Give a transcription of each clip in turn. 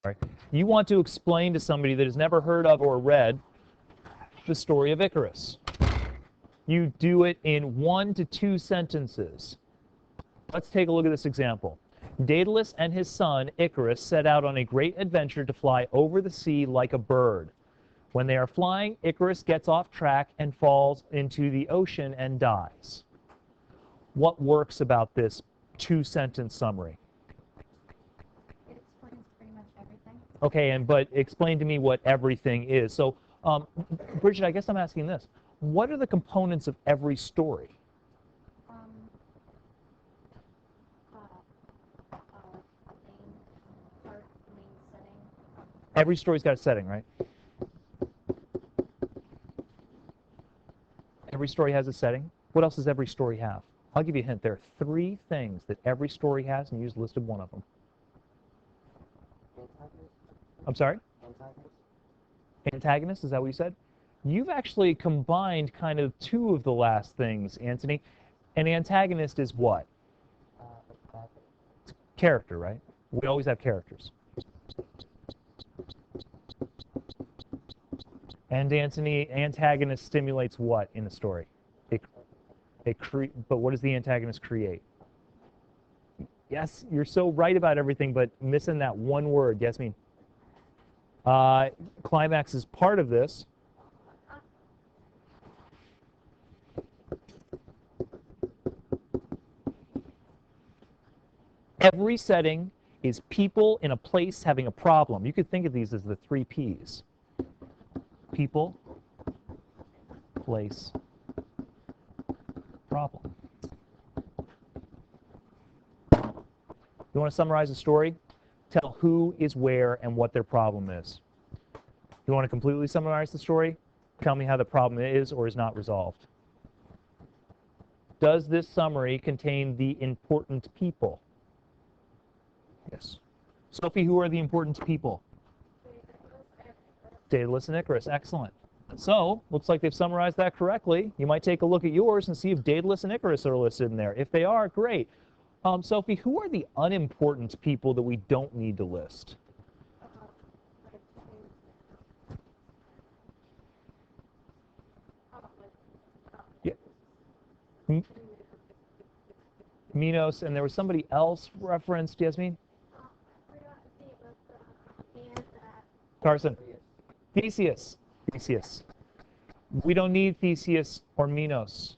Right? You want to explain to somebody that has never heard of or read the story of Icarus. You do it in 1 to 2 sentences. Let's take a look at this example. Daedalus and his son Icarus set out on a great adventure to fly over the sea like a bird. When they are flying, Icarus gets off track and falls into the ocean and dies. What works about this 2-sentence summary? It explains pretty much everything. Okay, but explain to me what everything is. So, Bridget, I guess I'm asking this. What are the components of every story? Main setting. Every story's got a setting, right? Every story has a setting. What else does every story have? I'll give you a hint. There are 3 things that every story has, and you just listed one of them. Antagonist. I'm sorry? Antagonist. Antagonist, is that what you said? You've actually combined kind of 2 of the last things, Anthony. An antagonist is what? Character, right? We always have characters. And Anthony, antagonist stimulates what in a story? But what does the antagonist create? Yes, you're so right about everything, but missing that one word. Yes, mean. Climax is part of this. Every setting is people in a place having a problem. You could think of these as the 3 Ps. People, place, problem. You want to summarize a story? Tell who is where and what their problem is. You want to completely summarize the story? Tell me how the problem is or is not resolved. Does this summary contain the important people? Yes. Sophie, who are the important people? Daedalus and Icarus. Excellent. So, looks like they've summarized that correctly. You might take a look at yours and see if Daedalus and Icarus are listed in there. If they are, great. Sophie, who are the unimportant people that we don't need to list? Yeah. Minos, and there was somebody else referenced, Yasmin? Carson. Theseus. Theseus. We don't need Theseus or Minos.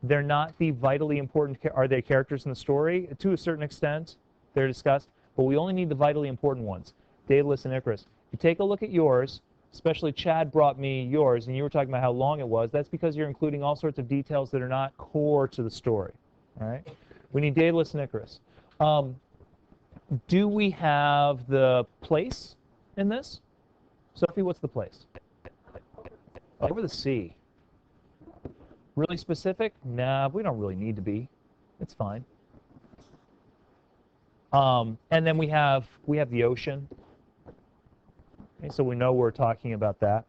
They're not the vitally important. Are they characters in the story? To a certain extent, they're discussed, but we only need the vitally important ones, Daedalus and Icarus. If you take a look at yours, especially Chad brought me yours, and you were talking about how long it was. That's because you're including all sorts of details that are not core to the story. All right? We need Daedalus and Icarus. Do we have the place in this? Sophie, what's the place? Over the sea. Really specific? Nah, we don't really need to be. It's fine. And then we have the ocean. Okay, so we know we're talking about that.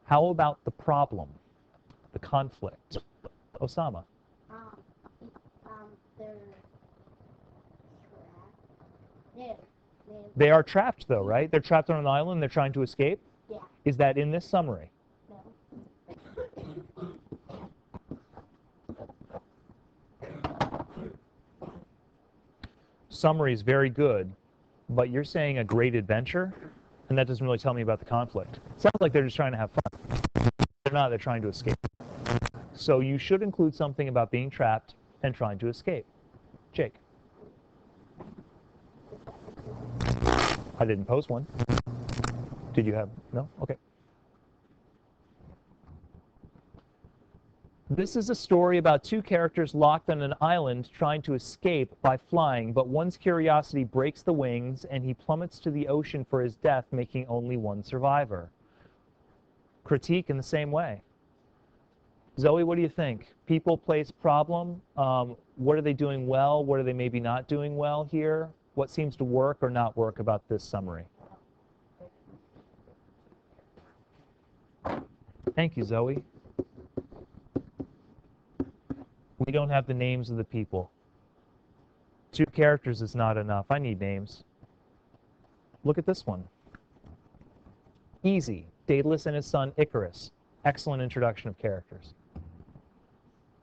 How about the problem, the conflict? Osama. They are trapped, though, right? They're trapped on an island. They're trying to escape. Yeah. Is that in this summary? No. Summary is very good, but you're saying a great adventure, and that doesn't really tell me about the conflict. It sounds like they're just trying to have fun. They're not. They're trying to escape. So you should include something about being trapped and trying to escape. Jake. I didn't post one. Did you have? No? Okay. This is a story about 2 characters locked on an island trying to escape by flying, but one's curiosity breaks the wings and he plummets to the ocean for his death, making only one survivor. Critique in the same way. Zoe, what do you think? People, place, problem. What are they doing well? What are they maybe not doing well here? What seems to work or not work about this summary? Thank you, Zoe. We don't have the names of the people. 2 characters is not enough. I need names. Look at this one. Easy. Daedalus and his son Icarus. Excellent introduction of characters.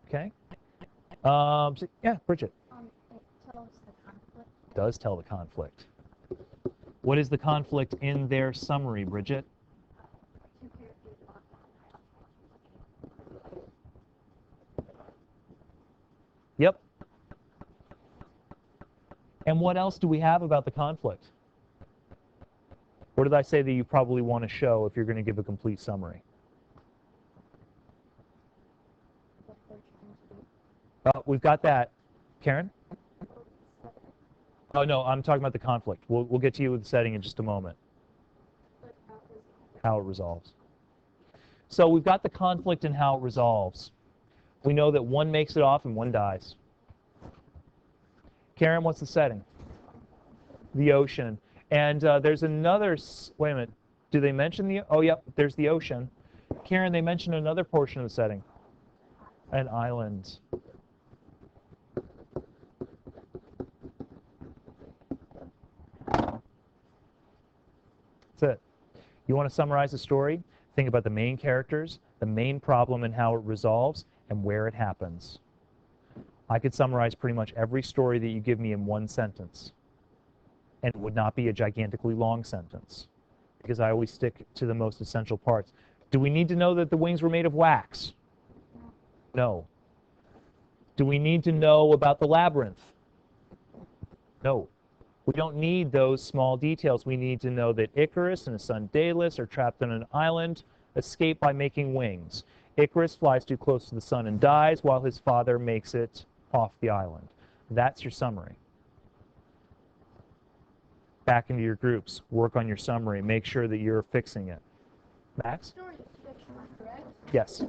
Okay? Yeah, Bridget. It tells the conflict. Does tell the conflict. What is the conflict in their summary, Bridget? Two characters on Yep. And what else do we have about the conflict? What did I say that you probably want to show if you're going to give a complete summary? what they're trying to do. We've got that. Karen? Oh, no, I'm talking about the conflict. We'll get to you with the setting in just a moment. But How it resolves. So we've got the conflict and how it resolves. We know that one makes it off and one dies. Karen, what's the setting? The ocean. And there's another, wait a minute, do they mention the, oh, yep, there's the ocean. Karen, they mentioned another portion of the setting. An island. That's it. You want to summarize the story? Think about the main characters, the main problem and how it resolves, and where it happens. I could summarize pretty much every story that you give me in one sentence. And it would not be a gigantically long sentence, because I always stick to the most essential parts. Do we need to know that the wings were made of wax? No. Do we need to know about the labyrinth? No. We don't need those small details. We need to know that Icarus and his son Daedalus are trapped on an island, escape by making wings. Icarus flies too close to the sun and dies, while his father makes it off the island. That's your summary. Back into your groups. Work on your summary. Make sure that you're fixing it. Max? Story is fiction, correct? Yes.